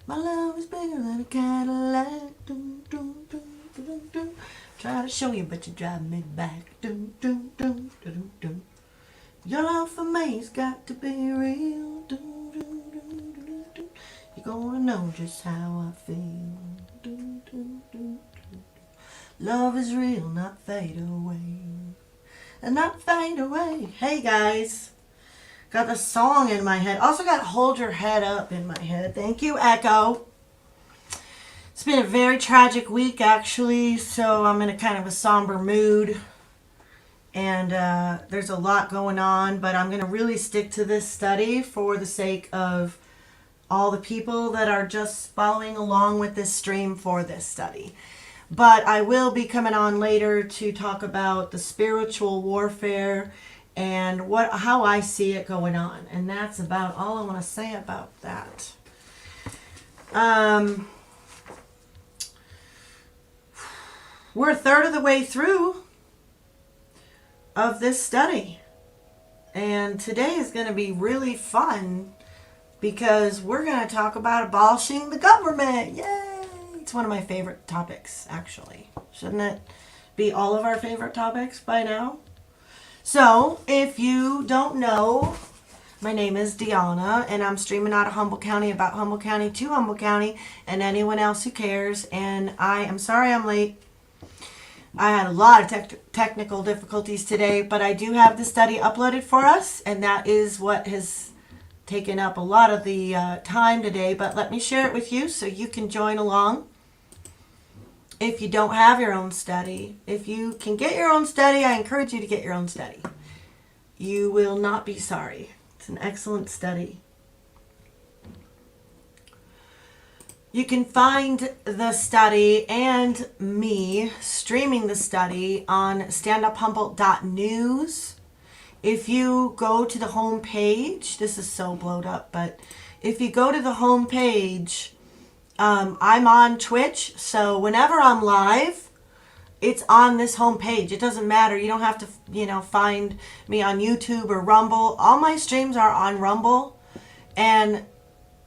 My love is bigger than a Cadillac. Dum, dum, dum, dum, dum. Try to show you, but you drive me back. Dum, dum, dum, dum, dum. Your love for me's got to be real. Dum, dum, dum, dum, dum. You're gonna know just how I feel. Dum, dum, dum, dum. Love is real, not fade away. And not fade away. Hey guys. Got the song in my head. Also got Hold Your Head Up in my head. Thank you, Echo. It's been a very tragic week, actually, so I'm in a kind of a somber mood. And there's a lot going on, but I'm going to really stick to this study for the sake of all the people that are just following along with this stream for this study. But I will be coming on later to talk about the spiritual warfare and how I see it going on. And that's about all I want to say about that. We're a third of the way through of this study. And today is going to be really fun because we're going to talk about abolishing the government. Yay! It's one of my favorite topics, actually. Shouldn't it be all of our favorite topics by now? So, if you don't know, my name is Deanna, and I'm streaming out of Humboldt County about Humboldt County to Humboldt County and anyone else who cares. And I am sorry I'm late. I had a lot of technical difficulties today, but I do have the study uploaded for us, and that is what has taken up a lot of the time today. But let me share it with you so you can join along. If you don't have your own study, if you can get your own study, I encourage you to get your own study. You will not be sorry. It's an excellent study. You can find the study and me streaming the study on standuphumboldt.news. If you go to the home page, this is so blowed up, but if you go to the home page, I'm on Twitch, so whenever I'm live, it's on this home page. It doesn't matter. You don't have to, find me on YouTube or Rumble. All my streams are on Rumble, and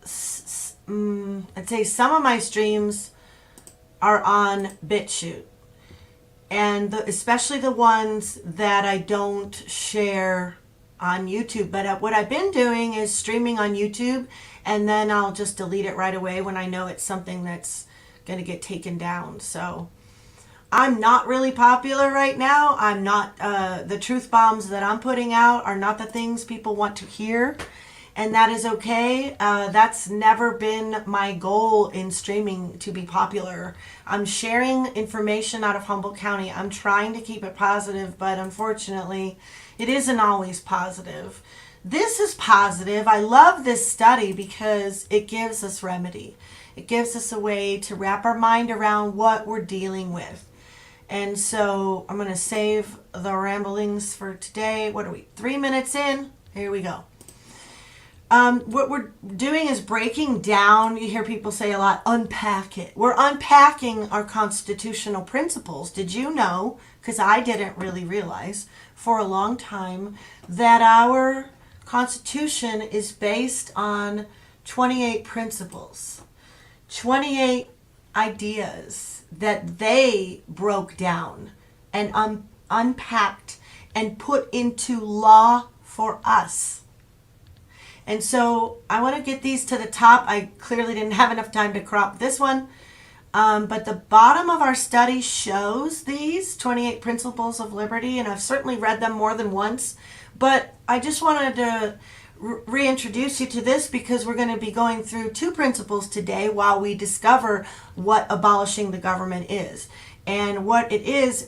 I'd say some of my streams are on BitChute, and especially the ones that I don't share on YouTube. But what I've been doing is streaming on YouTube, and then I'll just delete it right away when I know it's something that's going to get taken down. So I'm not really popular right now. I'm not, the truth bombs that I'm putting out are not the things people want to hear. And that is okay. That's never been my goal in streaming, to be popular. I'm sharing information out of Humboldt County. I'm trying to keep it positive, but unfortunately, it isn't always positive. This is positive. I love this study because it gives us remedy. It gives us a way to wrap our mind around what we're dealing with. And so I'm going to save the ramblings for today. What are we? 3 minutes in? Here we go. What we're doing is breaking down, you hear people say a lot, unpack it. We're unpacking our constitutional principles. Did you know, because I didn't really realize for a long time, that our Constitution is based on 28 principles, 28 ideas that they broke down and unpacked and put into law for us. And so I want to get these to the top. I clearly didn't have enough time to crop this one. But the bottom of our study shows these 28 principles of liberty, and I've certainly read them more than once. But I just wanted to reintroduce you to this because we're going to be going through 2 principles today while we discover what abolishing the government is. And what it is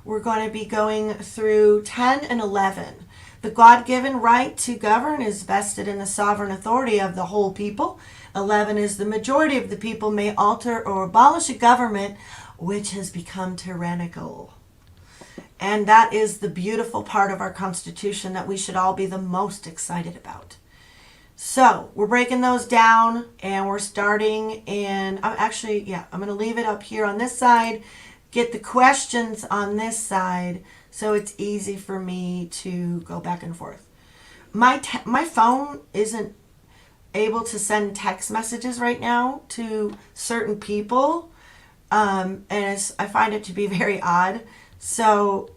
we're going to be going through 10 and 11. The God-given right to govern is vested in the sovereign authority of the whole people. 11 is the majority of the people may alter or abolish a government which has become tyrannical. And that is the beautiful part of our Constitution that we should all be the most excited about. So we're breaking those down, and we're starting in, I'm going to leave it up here on this side, get the questions on this side, so it's easy for me to go back and forth. My phone isn't able to send text messages right now to certain people. And I find it to be very odd. So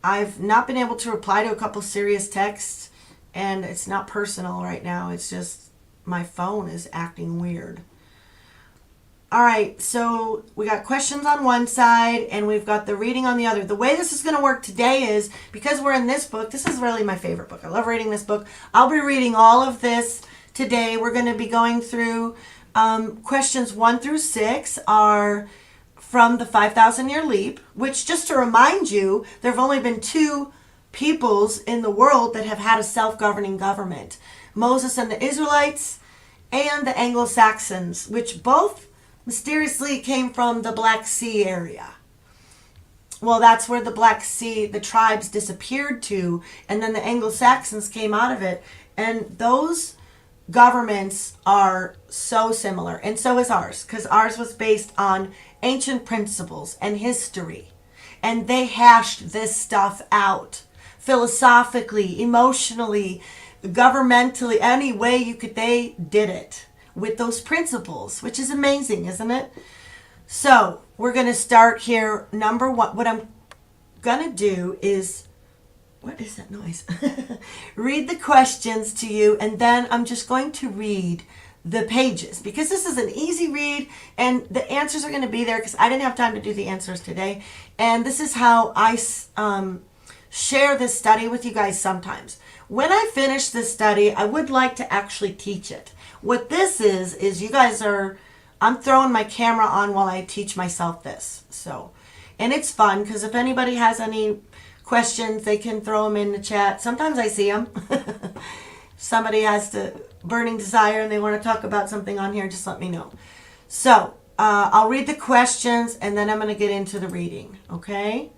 I've not been able to reply to a couple serious texts, and it's not personal right now. It's just my phone is acting weird. All right, so we got questions on one side and we've got the reading on the other. The way this is going to work today is, because we're in this book, this is really my favorite book. I love reading this book. I'll be reading all of this today. We're going to be going through questions 1 through 6 are from the 5,000 Year Leap, which, just to remind you, there have only been 2 peoples in the world that have had a self-governing government. Moses and the Israelites and the Anglo-Saxons, which both mysteriously came from the Black Sea area. Well, that's where the Black Sea, the tribes disappeared to, and then the Anglo-Saxons came out of it. And those governments are so similar, and so is ours, because ours was based on ancient principles and history. And they hashed this stuff out philosophically, emotionally, governmentally, any way you could, they did it with those principles, which is amazing, isn't it? So we're going to start here. Number 1, what I'm going to do is, what is that noise? Read the questions to you, and then I'm just going to read the pages, because this is an easy read and the answers are going to be there, because I didn't have time to do the answers today. And this is how I share this study with you guys sometimes. When I finish this study, I would like to actually teach it. What this is you guys are, I'm throwing my camera on while I teach myself this. So, and it's fun, because if anybody has any questions, they can throw them in the chat. Sometimes I see them. Somebody has a burning desire and they want to talk about something on here, just let me know. So, I'll read the questions and then I'm going to get into the reading, okay?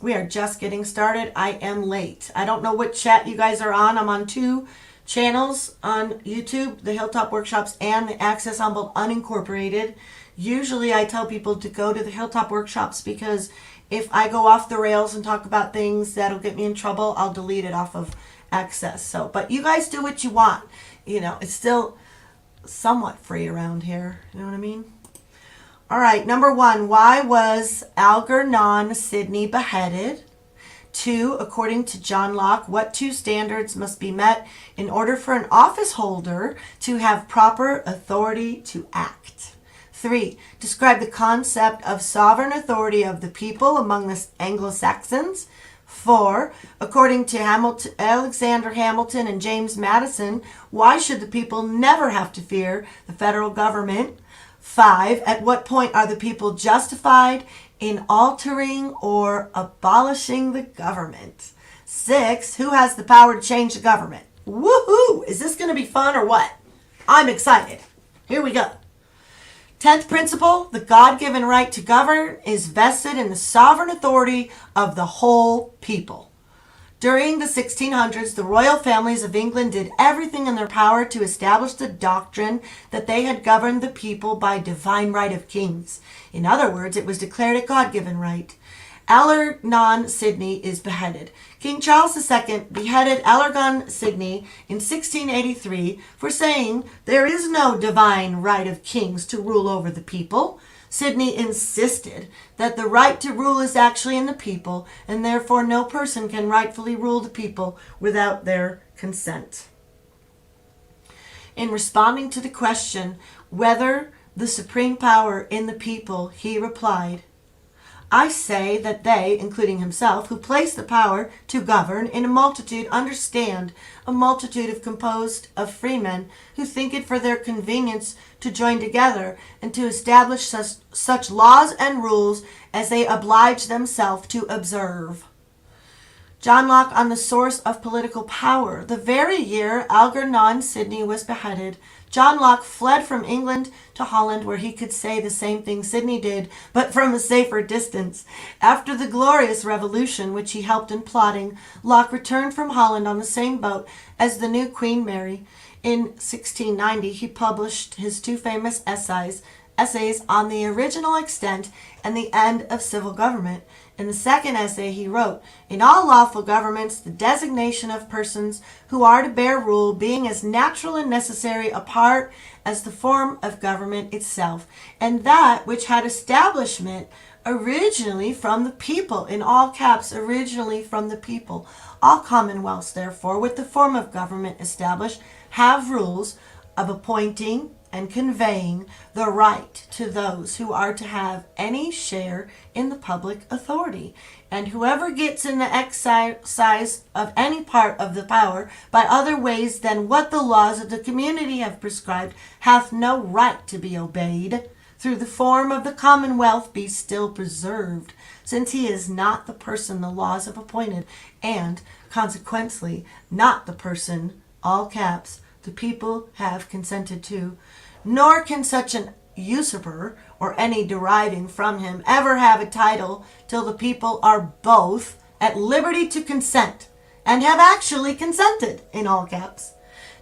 We are just getting started. I am late. I don't know what chat you guys are on. I'm on 2 channels on YouTube, the Hilltop Workshops and the Access Humboldt Unincorporated. Usually I tell people to go to the Hilltop Workshops, because if I go off the rails and talk about things that'll get me in trouble, I'll delete it off of Access. So, but you guys do what you want. You know, it's still somewhat free around here. You know what I mean? All right, number 1, why was Algernon Sidney beheaded? 2, according to John Locke, what 2 standards must be met in order for an office holder to have proper authority to act? 3, describe the concept of sovereign authority of the people among the Anglo-Saxons. 4, according to Alexander Hamilton and James Madison, why should the people never have to fear the federal government? 5, at what point are the people justified in altering or abolishing the government? 6, who has the power to change the government? Woohoo! Is this going to be fun or what? I'm excited. Here we go. 10th principle, the God-given right to govern is vested in the sovereign authority of the whole people. During the 1600s, the royal families of England did everything in their power to establish the doctrine that they had governed the people by divine right of kings. In other words, it was declared a God-given right. Algernon Sidney is beheaded. King Charles II beheaded Algernon Sidney in 1683 for saying there is no divine right of kings to rule over the people. Sidney insisted that the right to rule is actually in the people, and therefore no person can rightfully rule the people without their consent. In responding to the question whether the supreme power in the people, he replied, I say that they, including himself, who place the power to govern in a multitude, understand a multitude of composed of freemen who think it for their convenience to join together and to establish such laws and rules as they oblige themselves to observe. John Locke on the source of political power. The very year Algernon Sidney was beheaded, John Locke fled from England to Holland, where he could say the same thing Sidney did, but from a safer distance. After the glorious revolution, which he helped in plotting, Locke returned from Holland on the same boat as the new Queen Mary. In 1690, he published his 2 famous essays on the original extent and the end of civil government. In the second essay, he wrote, "In all lawful governments, the designation of persons who are to bear rule being as natural and necessary a part as the form of government itself, and that which had establishment originally from the people," in all caps, originally from the people. All commonwealths, therefore, with the form of government established, have rules of appointing and conveying the right to those who are to have any share in the public authority. And whoever gets in the exercise of any part of the power by other ways than what the laws of the community have prescribed hath no right to be obeyed, through the form of the commonwealth be still preserved, since he is not the person the laws have appointed, and consequently not the person, all caps, the people have consented to, nor can such an usurper or any deriving from him ever have a title till the people are both at liberty to consent, and have actually consented, in all caps,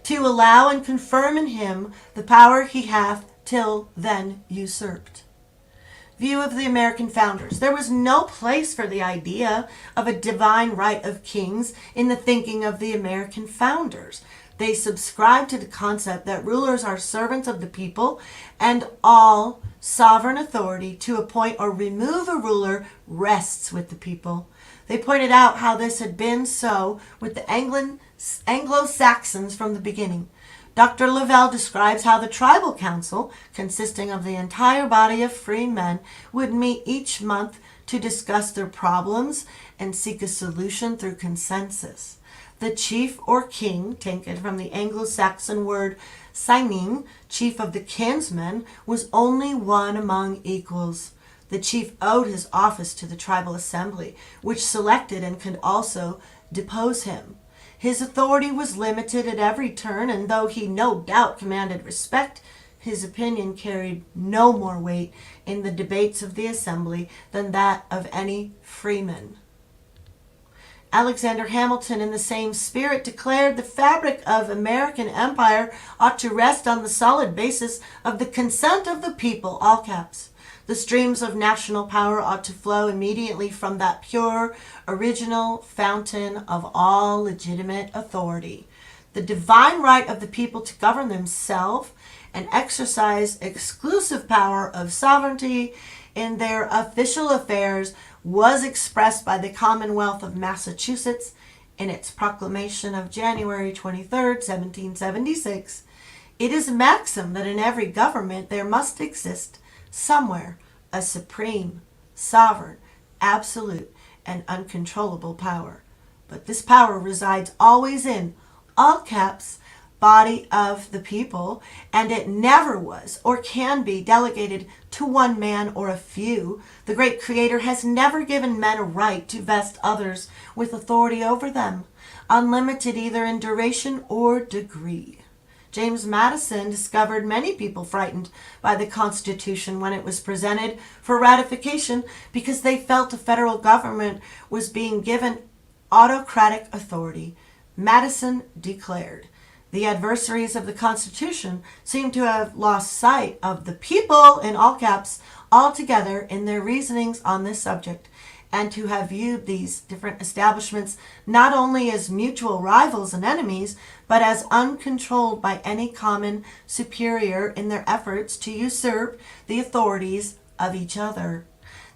to allow and confirm in him the power he hath till then usurped. View of the American founders. There was no place for the idea of a divine right of kings in the thinking of the American founders. They subscribe to the concept that rulers are servants of the people, and all sovereign authority to appoint or remove a ruler rests with the people. They pointed out how this had been so with the Anglo-Saxons from the beginning. Dr. Lavelle describes how the tribal council, consisting of the entire body of free men, would meet each month to discuss their problems and seek a solution through consensus. The chief or king, taken from the Anglo-Saxon word "signing," chief of the kinsmen, was only one among equals. The chief owed his office to the tribal assembly, which selected and could also depose him. His authority was limited at every turn, and though he no doubt commanded respect, his opinion carried no more weight in the debates of the assembly than that of any freeman. Alexander Hamilton, in the same spirit, declared the fabric of American empire ought to rest on the solid basis of the consent of the people, all caps. The streams of national power ought to flow immediately from that pure, original fountain of all legitimate authority. The divine right of the people to govern themselves and exercise exclusive power of sovereignty in their official affairs was expressed by the Commonwealth of Massachusetts in its proclamation of January 23, 1776. It is a maxim that in every government there must exist somewhere a supreme, sovereign, absolute, and uncontrollable power. But this power resides always in, all caps, body of the people, and it never was or can be delegated to one man or a few. The great Creator has never given men a right to vest others with authority over them, unlimited either in duration or degree. James Madison discovered many people frightened by the Constitution when it was presented for ratification because they felt the federal government was being given autocratic authority. Madison declared, "The adversaries of the Constitution seem to have lost sight of the people," in all caps, altogether in their reasonings on this subject, and to have viewed these different establishments not only as mutual rivals and enemies, but as uncontrolled by any common superior in their efforts to usurp the authorities of each other.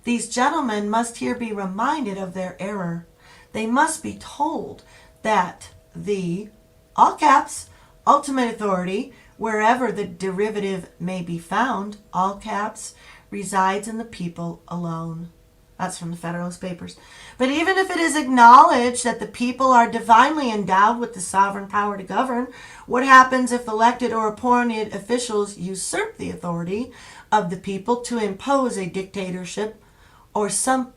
These gentlemen must here be reminded of their error. They must be told that the, all caps, ultimate authority, wherever the derivative may be found, all caps, resides in the people alone. That's from the Federalist Papers. But even if it is acknowledged that the people are divinely endowed with the sovereign power to govern, what happens if elected or appointed officials usurp the authority of the people to impose a dictatorship or some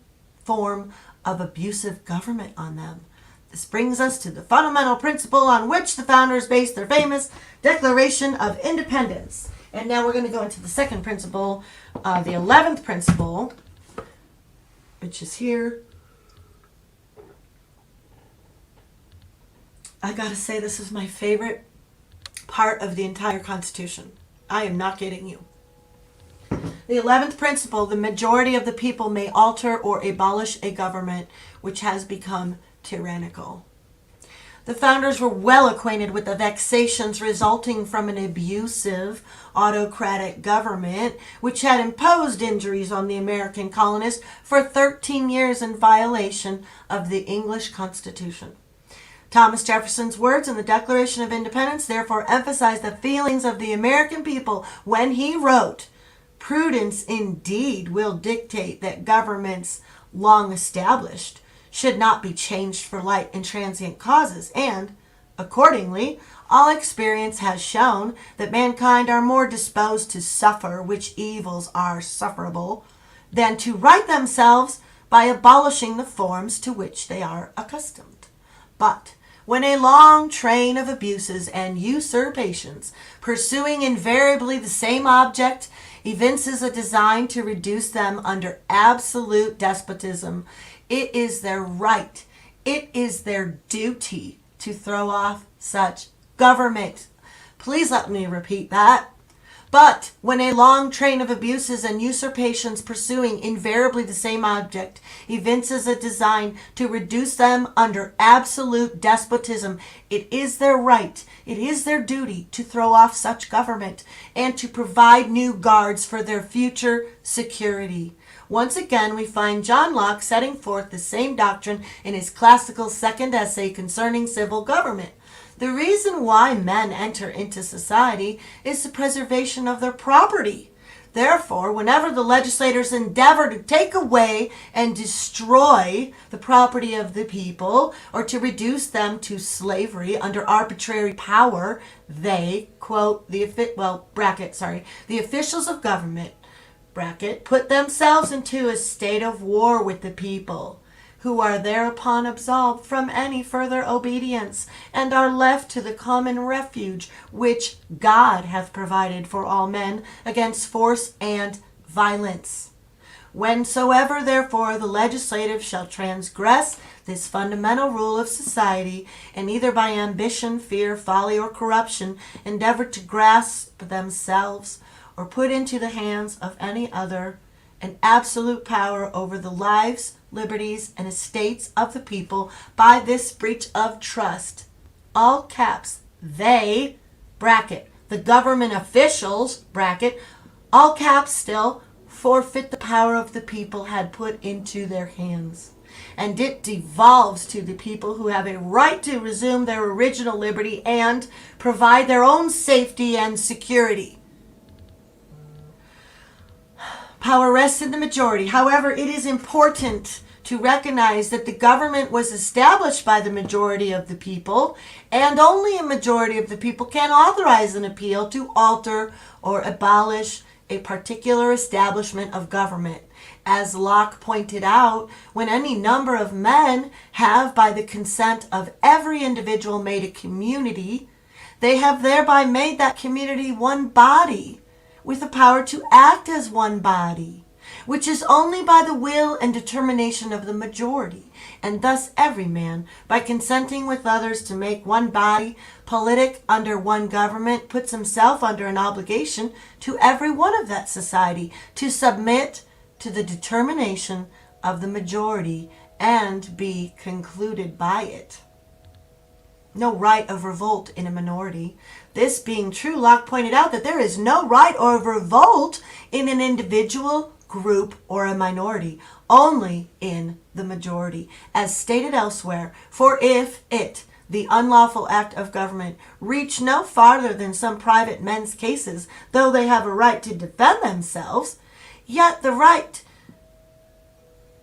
form of abusive government on them? This brings us to the fundamental principle on which the founders based their famous Declaration of Independence. And now we're going to go into the second principle, the 11th principle, which is here. I gotta say, this is my favorite part of the entire Constitution. I am not kidding you. The 11th principle, the majority of the people may alter or abolish a government which has become tyrannical. The founders were well acquainted with the vexations resulting from an abusive, autocratic government which had imposed injuries on the American colonists for 13 years in violation of the English Constitution. Thomas Jefferson's words in the Declaration of Independence therefore emphasized the feelings of the American people when he wrote, "Prudence indeed will dictate that governments long established should not be changed for light and transient causes, and, accordingly, all experience has shown that mankind are more disposed to suffer which evils are sufferable than to right themselves by abolishing the forms to which they are accustomed. But when a long train of abuses and usurpations, pursuing invariably the same object, evinces a design to reduce them under absolute despotism, it is their right, it is their duty to throw off such government." Please let me repeat that. But when a long train of abuses and usurpations pursuing invariably the same object evinces a design to reduce them under absolute despotism, it is their right, it is their duty to throw off such government and to provide new guards for their future security. Once again, we find John Locke setting forth the same doctrine in his classical second essay concerning civil government. The reason why men enter into society is the preservation of their property. Therefore, whenever the legislators endeavor to take away and destroy the property of the people or to reduce them to slavery under arbitrary power, they, quote, the officials of government, bracket, put themselves into a state of war with the people, who are thereupon absolved from any further obedience, and are left to the common refuge which God hath provided for all men against force and violence. Whensoever, therefore, the legislative shall transgress this fundamental rule of society, and either by ambition, fear, folly, or corruption endeavor to grasp themselves, or put into the hands of any other an absolute power over the lives, liberties, and estates of the people by this breach of trust, all caps, they, bracket, the government officials, bracket, all caps still, forfeit the power of the people had put into their hands. And it devolves to the people who have a right to resume their original liberty and provide their own safety and security. Power rests in the majority. However, it is important to recognize that the government was established by the majority of the people, and only a majority of the people can authorize an appeal to alter or abolish a particular establishment of government. As Locke pointed out, when any number of men have, by the consent of every individual, made a community, they have thereby made that community one body, with the power to act as one body, which is only by the will and determination of the majority. And thus every man, by consenting with others to make one body politic under one government, puts himself under an obligation to every one of that society to submit to the determination of the majority and be concluded by it. No right of revolt in a minority. This being true, Locke pointed out that there is no right of revolt in an individual, group, or a minority, only in the majority. As stated elsewhere, for if it, the unlawful act of government, reach no farther than some private men's cases, though they have a right to defend themselves, yet the right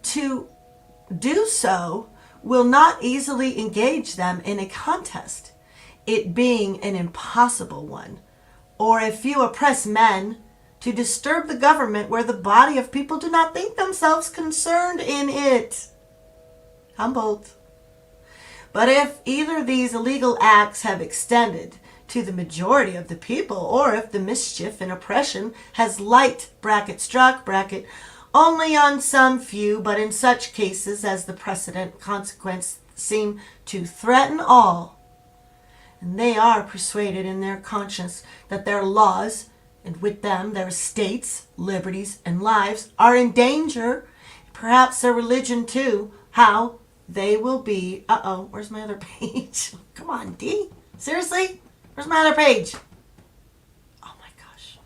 to do so will not easily engage them in a contest, it being an impossible one, or a few oppressed men to disturb the government where the body of people do not think themselves concerned in it. Humboldt. But if either these illegal acts have extended to the majority of the people, or if the mischief and oppression has light, bracket, struck, bracket, only on some few, but in such cases as the precedent consequence seem to threaten all, and they are persuaded in their conscience that their laws and with them their estates, liberties, and lives are in danger, perhaps their religion too, how they will be. Where's my other page? Come on, D. Seriously? Where's my other page? Oh my gosh.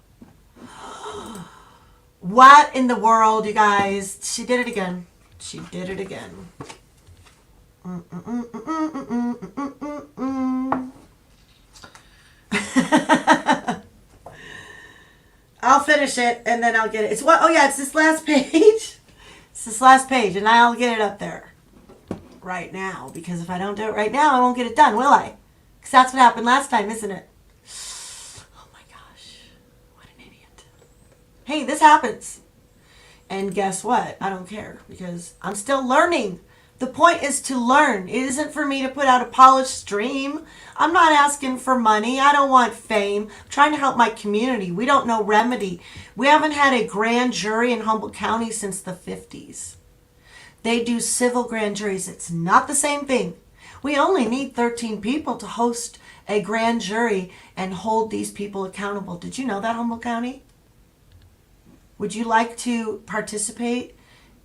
What in the world, you guys? She did it again. She did it again. I'll finish it and then I'll get it. It's what? Oh yeah, it's this last page. It's this last page, and I'll get it up there right now, because if I don't do it right now, I won't get it done, will I? Because that's what happened last time, isn't it? Oh my gosh, what an idiot. Hey, this happens. And guess what? I don't care, because I'm still learning. The point is to learn. It isn't for me to put out a polished stream. I'm not asking for money. I don't want fame. I'm trying to help my community. We don't know remedy. We haven't had a grand jury in Humboldt County since the 50s. They do civil grand juries. It's not the same thing. We only need 13 people to host a grand jury and hold these people accountable. Did you know that, Humboldt County? Would you like to participate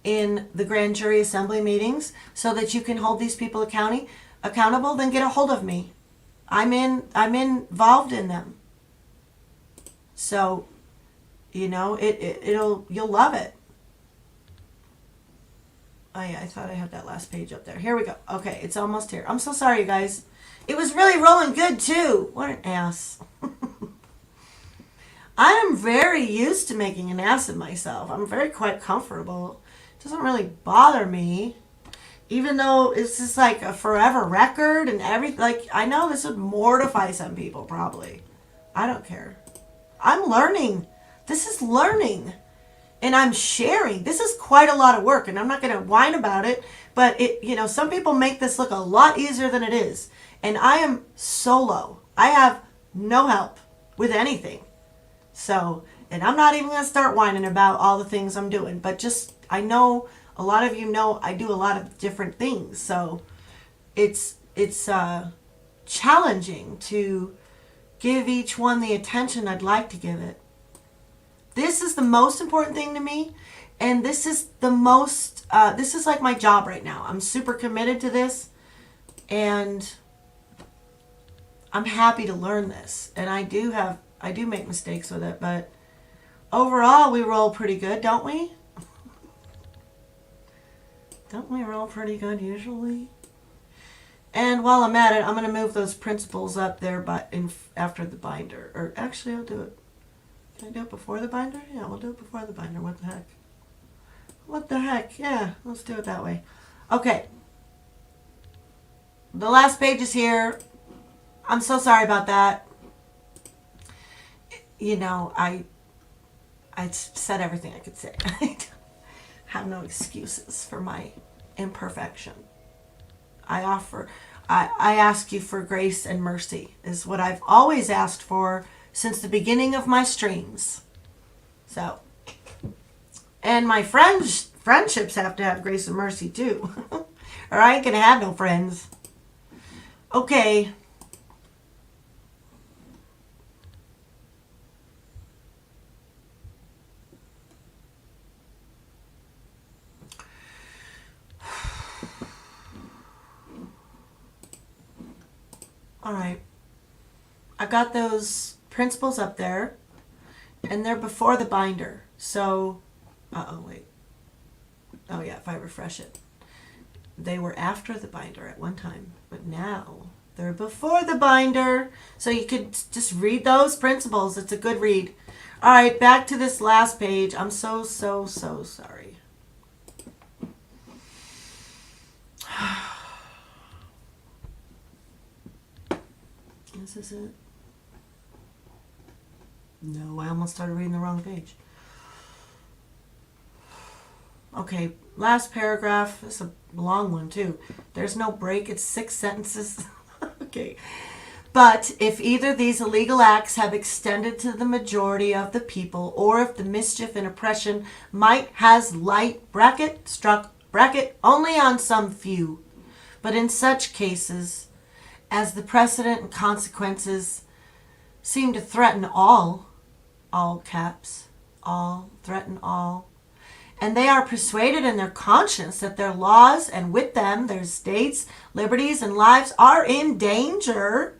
in the grand jury assembly meetings so that you can hold these people accountable? Then get a hold of me. I'm involved in them. So, you'll love it. Oh yeah, I thought I had that last page up there. Here we go. Okay, it's almost here. I'm so sorry, you guys. It was really rolling good too. What an ass. I am very used to making an ass of myself. I'm quite comfortable. It doesn't really bother me. Even though it's just like a forever record and everything. Like, I know this would mortify some people probably. I don't care. I'm learning. This is learning. And I'm sharing. This is quite a lot of work, and I'm not going to whine about it, but some people make this look a lot easier than it is. And I am solo. I have no help with anything. So, and I'm not even going to start whining about all the things I'm doing, but just, I know a lot of you know I do a lot of different things. So it's challenging to give each one the attention I'd like to give it. This is the most important thing to me, and this is the most, this is like my job right now. I'm super committed to this, and I'm happy to learn this. And I do make mistakes with it, but overall we roll pretty good, don't we? Don't we roll pretty good usually? And while I'm at it, I'm going to move those principles up there after the binder. Or actually, I'll do it. Can I do it before the binder? Yeah, we'll do it before the binder. What the heck? What the heck? Yeah, let's do it that way. Okay. The last page is here. I'm so sorry about that. I said everything I could say. I have no excuses for my imperfection. I ask you for grace and mercy is what I've always asked for since the beginning of my streams. So, and my friendships have to have grace and mercy too. Or I ain't gonna have no friends. Okay. All right. I got those principles up there, and they're before the binder. So, wait. Oh yeah, if I refresh it. They were after the binder at one time, but now they're before the binder. So you could just read those principles. It's a good read. All right, back to this last page. I'm so sorry. This is it. No, I almost started reading the wrong page. Okay, last paragraph. It's a long one too. There's no break. It's 6 sentences. Okay. But if either these illegal acts have extended to the majority of the people, or if the mischief and oppression might has light struck only on some few, but in such cases, as the precedent and consequences seem to threaten all, all caps, all, threaten all. And they are persuaded in their conscience that their laws and with them their states, liberties, and lives are in danger,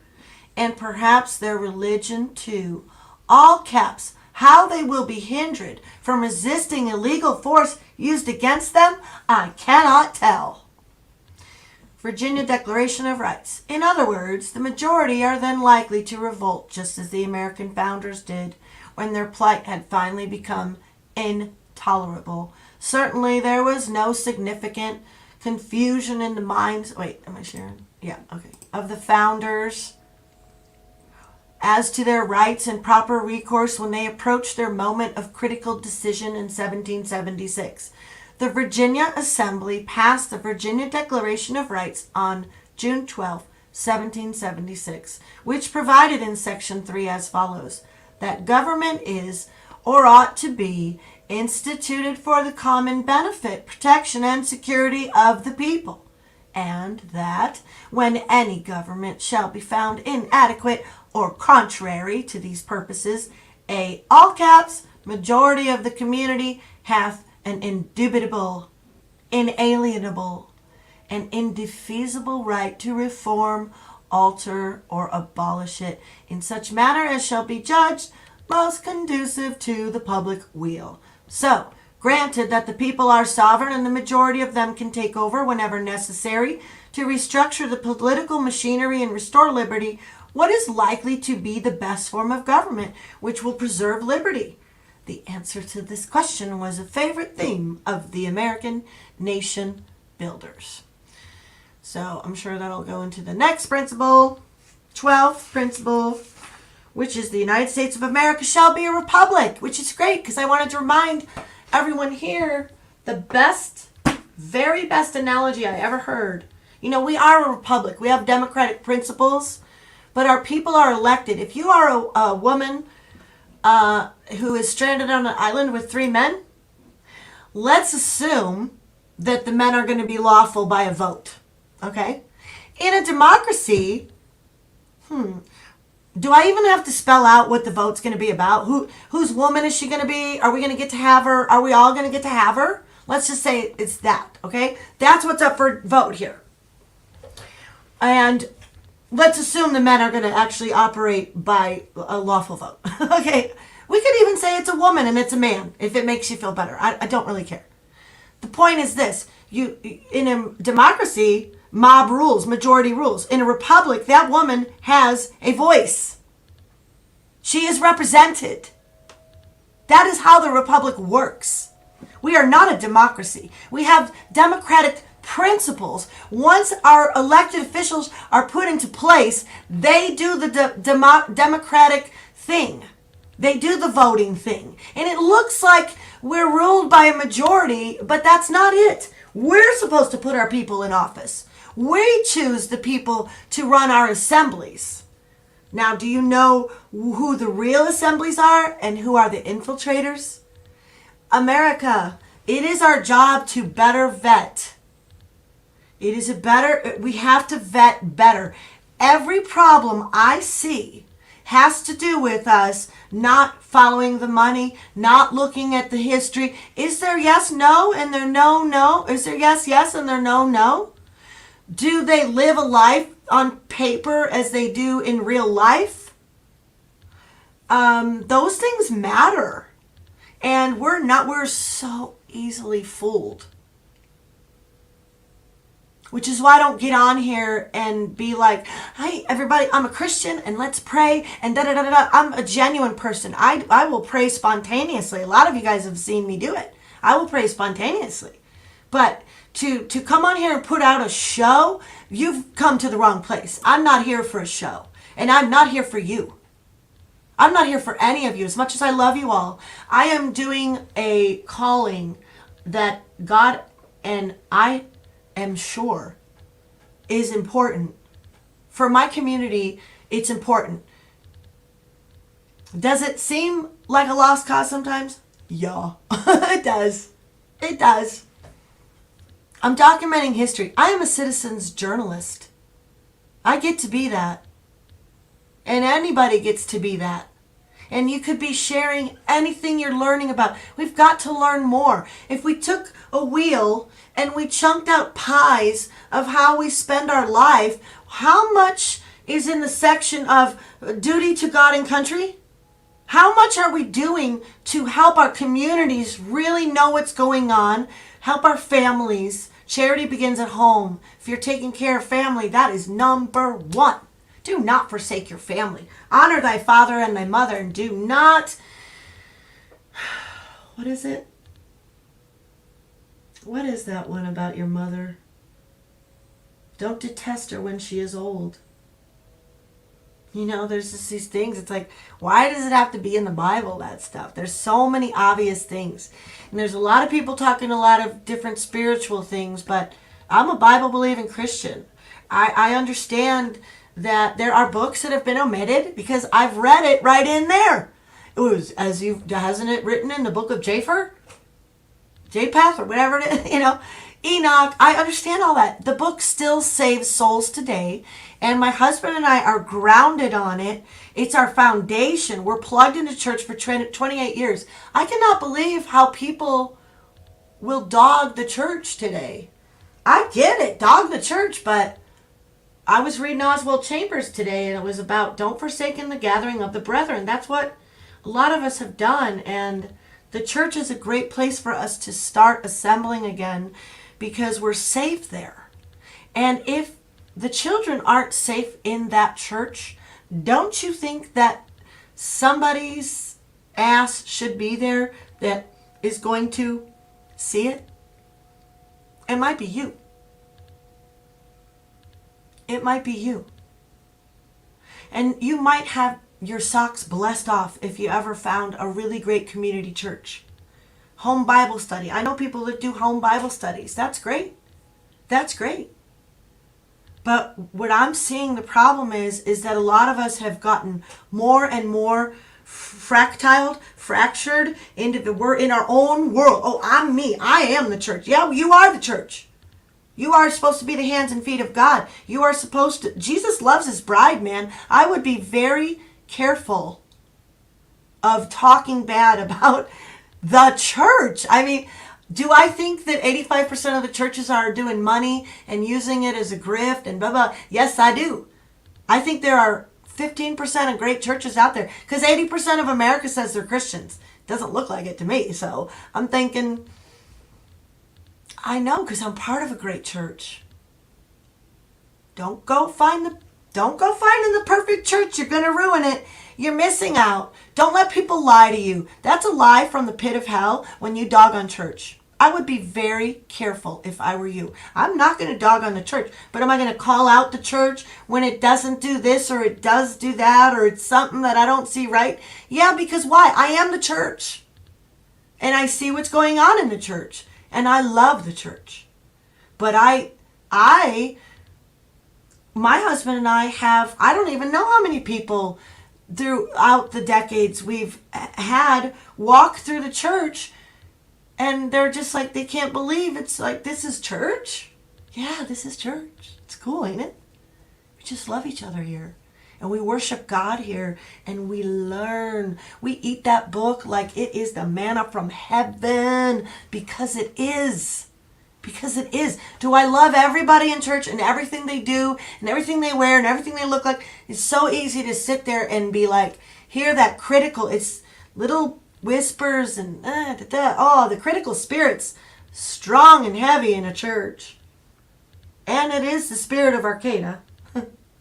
and perhaps their religion too. All caps, how they will be hindered from resisting illegal force used against them, I cannot tell. Virginia Declaration of Rights. In other words, the majority are then likely to revolt, just as the American founders did when their plight had finally become intolerable. Certainly there was no significant confusion in the minds, wait, am I sharing? Yeah, okay. Of the founders as to their rights and proper recourse when they approached their moment of critical decision in 1776. The Virginia Assembly passed the Virginia Declaration of Rights on June 12, 1776, which provided in Section 3 as follows, that government is, or ought to be, instituted for the common benefit, protection, and security of the people, and that, when any government shall be found inadequate or contrary to these purposes, a, all caps, majority of the community hath an indubitable, inalienable, and indefeasible right to reform, alter, or abolish it in such manner as shall be judged most conducive to the public weal. So, granted that the people are sovereign and the majority of them can take over whenever necessary to restructure the political machinery and restore liberty, what is likely to be the best form of government which will preserve liberty? The answer to this question was a favorite theme of the American nation builders. So I'm sure that'll go into the next principle, 12th principle, which is the United States of America shall be a republic, which is great because I wanted to remind everyone here the best, very best analogy I ever heard. You know, we are a republic. We have democratic principles, but our people are elected. If you are a woman who is stranded on an island with 3 men, let's assume that the men are going to be lawful by a vote. Okay? In a democracy, do I even have to spell out what the vote's going to be about? Whose woman is she going to be? Are we going to get to have her? Are we all going to get to have her? Let's just say it's that, okay? That's what's up for vote here. And let's assume the men are going to actually operate by a lawful vote. Okay? We could even say it's a woman and it's a man, if it makes you feel better. I don't really care. The point is this. In a democracy, mob rules, majority rules. In a republic, that woman has a voice. She is represented. That is how the republic works. We are not a democracy. We have democratic principles. Once our elected officials are put into place, they do the democratic thing. They do the voting thing. And it looks like we're ruled by a majority, but that's not it. We're supposed to put our people in office. We choose the people to run our assemblies. Now, do you know who the real assemblies are and who are the infiltrators? America, it is our job to better vet. We have to vet better. Every problem I see has to do with us not following the money, not looking at the history. Is there yes, no, and there no, no? Is there yes, yes, and there no, no? Do they live a life on paper as they do in real life? Those things matter. And we're so easily fooled. Which is why I don't get on here and be like, hey, everybody, I'm a Christian and let's pray and da-da-da-da-da. I'm a genuine person. I will pray spontaneously. A lot of you guys have seen me do it. I will pray spontaneously. But to come on here and put out a show, you've come to the wrong place. I'm not here for a show. And I'm not here for you. I'm not here for any of you. As much as I love you all, I am doing a calling that God and I am sure is important. For my community, it's important. Does it seem like a lost cause sometimes? Yeah, it does. It does. I'm documenting history. I am a citizen's journalist. I get to be that. And anybody gets to be that. And you could be sharing anything you're learning about. We've got to learn more. If we took a wheel and we chunked out pies of how we spend our life, how much is in the section of duty to God and country? How much are we doing to help our communities really know what's going on, help our families? Charity begins at home. If you're taking care of family, that is number one. Do not forsake your family. Honor thy father and thy mother, and do not, what is it? What is that one about your mother? Don't detest her when she is old. You know, there's just these things. It's like, why does it have to be in the Bible, that stuff? There's so many obvious things. And there's a lot of people talking a lot of different spiritual things, but I'm a Bible-believing Christian. I understand that there are books that have been omitted because I've read it right in there. It was, hasn't it written in the book of Japheth or whatever it is, Enoch. I understand all that. The book still saves souls today, and my husband and I are grounded on it. It's our foundation. We're plugged into church for 28 years. I cannot believe how people will dog the church today. I get it, dog the church, but I was reading Oswald Chambers today, and it was about don't forsake in the gathering of the brethren. That's what a lot of us have done, and the church is a great place for us to start assembling again because we're safe there. And if the children aren't safe in that church, don't you think that somebody's ass should be there that is going to see it? It might be you. It might be you. And you might have your socks blessed off if you ever found a really great community church. Home Bible study. I know people that do home Bible studies. That's great. That's great. But what I'm seeing the problem is that a lot of us have gotten more and more fractured we're in our own world. Oh, I'm me. I am the church. Yeah, you are the church. You are supposed to be the hands and feet of God. You are supposed to. Jesus loves his bride, man. I would be very careful of talking bad about the church. I mean, do I think that 85% of the churches are doing money and using it as a grift and blah, blah? Yes, I do. I think there are 15% of great churches out there because 80% of America says they're Christians. Doesn't look like it to me. So I'm thinking, I know because I'm part of a great church. Don't go finding the perfect church. You're going to ruin it. You're missing out. Don't let people lie to you. That's a lie from the pit of hell when you dog on church. I would be very careful if I were you. I'm not going to dog on the church, but am I going to call out the church when it doesn't do this or it does do that or it's something that I don't see right? Yeah, because why? I am the church. And I see what's going on in the church. And I love the church. But my husband and I don't even know how many people throughout the decades we've had walk through the church and they're just like, they can't believe it's like, this is church? Yeah, this is church. It's cool, ain't it? We just love each other here. And we worship God here and we learn. We eat that book like it is the manna from heaven because it is. Because it is. Do I love everybody in church and everything they do and everything they wear and everything they look like? It's so easy to sit there and be like, hear that critical. It's little whispers and the critical spirit's strong and heavy in a church. And it is the spirit of Arcana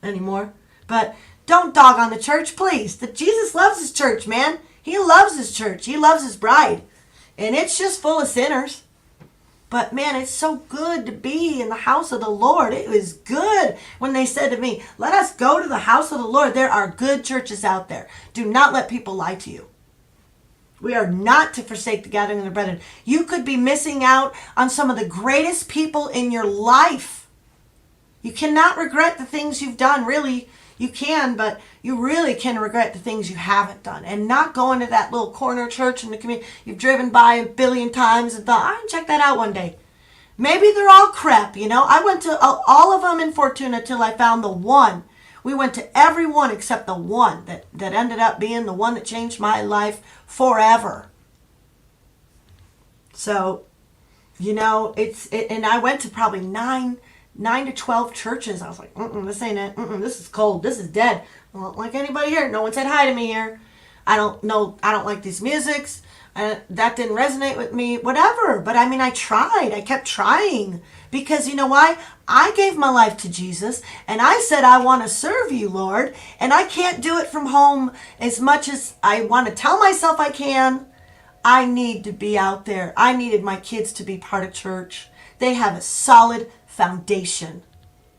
anymore. But don't dog on the church, please. Jesus loves his church, man. He loves his church. He loves his bride. And it's just full of sinners. But man, it's so good to be in the house of the Lord. It was good when they said to me, let us go to the house of the Lord. There are good churches out there. Do not let people lie to you. We are not to forsake the gathering of the brethren. You could be missing out on some of the greatest people in your life. You cannot regret the things you've done, really. You can, but you really can regret the things you haven't done. And not going to that little corner church in the community you've driven by a billion times and thought, I can check that out one day. Maybe they're all crap, I went to all of them in Fortuna till I found the one We went to every one except the one that ended up being the one that changed my life forever. So, and I went to probably 9 to 12 churches. I was like, this ain't it. This is cold. This is dead. I don't like anybody here. No one said hi to me here. I don't know. I don't like these musics. That didn't resonate with me. Whatever. But I mean, I tried. I kept trying. Because you know why? I gave my life to Jesus. And I said, I want to serve you, Lord. And I can't do it from home as much as I want to tell myself I can. I need to be out there. I needed my kids to be part of church. They have a solid foundation.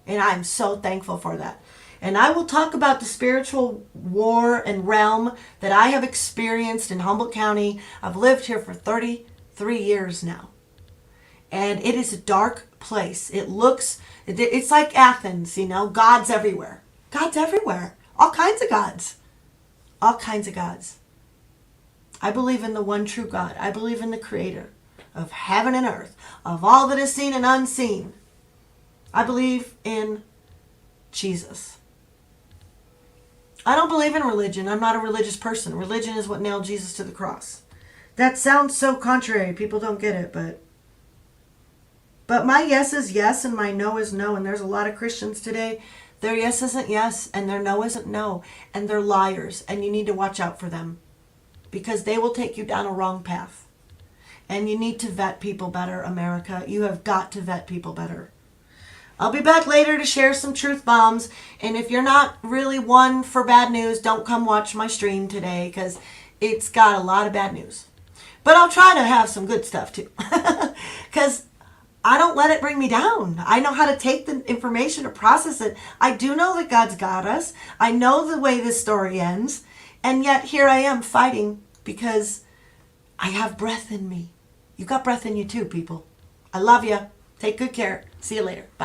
And I'm so thankful for that. And I will talk about the spiritual war and realm that I have experienced in Humboldt County. I've lived here for 33 years now. And it is a dark place. It's like Athens, God's everywhere. God's everywhere. All kinds of gods. All kinds of gods. I believe in the one true God. I believe in the creator of heaven and earth, of all that is seen and unseen. I believe in Jesus. I don't believe in religion. I'm not a religious person. Religion is what nailed Jesus to the cross. That sounds so contrary. People don't get it, but my yes is yes and my no is no. And there's a lot of Christians today. Their yes isn't yes and their no isn't no. And they're liars. And you need to watch out for them. Because they will take you down a wrong path. And you need to vet people better, America. You have got to vet people better. I'll be back later to share some truth bombs. And if you're not really one for bad news, don't come watch my stream today because it's got a lot of bad news. But I'll try to have some good stuff too. Because I don't let it bring me down. I know how to take the information to process it. I do know that God's got us. I know the way this story ends. And yet here I am fighting because I have breath in me. You got breath in you too, people. I love you. Take good care. See you later. Bye.